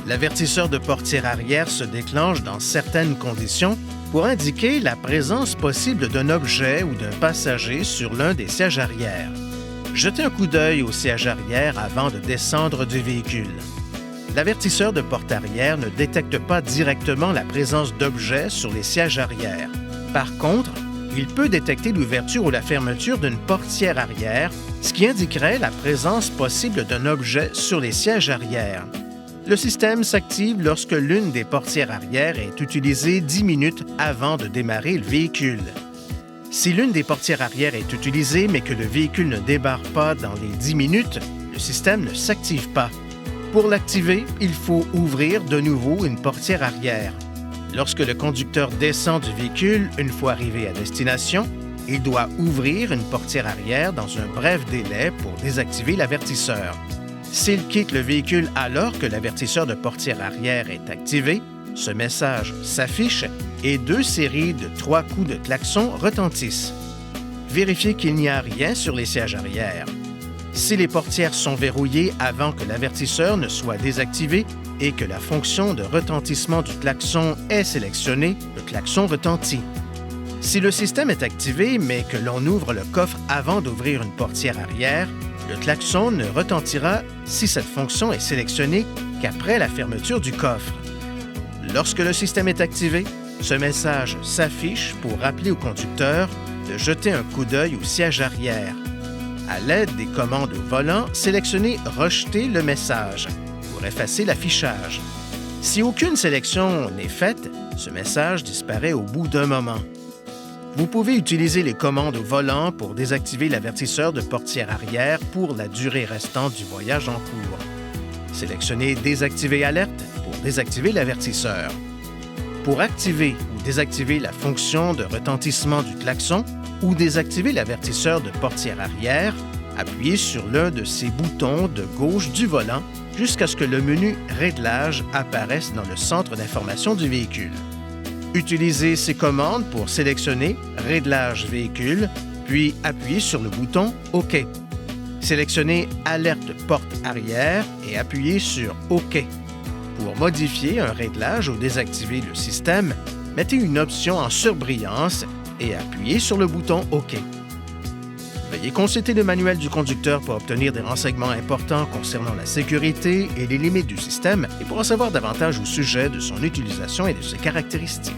L'avertisseur de portière arrière se déclenche dans certaines conditions pour indiquer la présence possible d'un objet ou d'un passager sur l'un des sièges arrière. Jetez un coup d'œil au siège arrière avant de descendre du véhicule. L'avertisseur de porte arrière ne détecte pas directement la présence d'objets sur les sièges arrière. Par contre, il peut détecter l'ouverture ou la fermeture d'une portière arrière, ce qui indiquerait la présence possible d'un objet sur les sièges arrière. Le système s'active lorsque l'une des portières arrière est utilisée 10 minutes avant de démarrer le véhicule. Si l'une des portières arrière est utilisée mais que le véhicule ne débarre pas dans les 10 minutes, le système ne s'active pas. Pour l'activer, il faut ouvrir de nouveau une portière arrière. Lorsque le conducteur descend du véhicule, une fois arrivé à destination, il doit ouvrir une portière arrière dans un bref délai pour désactiver l'avertisseur. S'il quitte le véhicule alors que l'avertisseur de portière arrière est activé, ce message s'affiche et 2 séries de 3 coups de klaxon retentissent. Vérifiez qu'il n'y a rien sur les sièges arrière. Si les portières sont verrouillées avant que l'avertisseur ne soit désactivé et que la fonction de retentissement du klaxon est sélectionnée, le klaxon retentit. Si le système est activé mais que l'on ouvre le coffre avant d'ouvrir une portière arrière, le klaxon ne retentira si cette fonction est sélectionnée qu'après la fermeture du coffre. Lorsque le système est activé, ce message s'affiche pour rappeler au conducteur de jeter un coup d'œil au siège arrière. À l'aide des commandes au volant, sélectionnez « Rejeter le message » pour effacer l'affichage. Si aucune sélection n'est faite, ce message disparaît au bout d'un moment. Vous pouvez utiliser les commandes au volant pour désactiver l'avertisseur de portière arrière pour la durée restante du voyage en cours. Sélectionnez « Désactiver alerte » pour désactiver l'avertisseur. Pour activer ou désactiver la fonction de retentissement du klaxon ou désactiver l'avertisseur de portière arrière, appuyez sur l'un de ces boutons de gauche du volant jusqu'à ce que le menu « Réglages » apparaisse dans le centre d'information du véhicule. Utilisez ces commandes pour sélectionner « Réglage véhicule », puis appuyez sur le bouton « OK ». Sélectionnez « Alerte porte arrière » et appuyez sur « OK ». Pour modifier un réglage ou désactiver le système, mettez une option en surbrillance et appuyez sur le bouton « OK ». Veuillez consulter le manuel du conducteur pour obtenir des renseignements importants concernant la sécurité et les limites du système et pour en savoir davantage au sujet de son utilisation et de ses caractéristiques.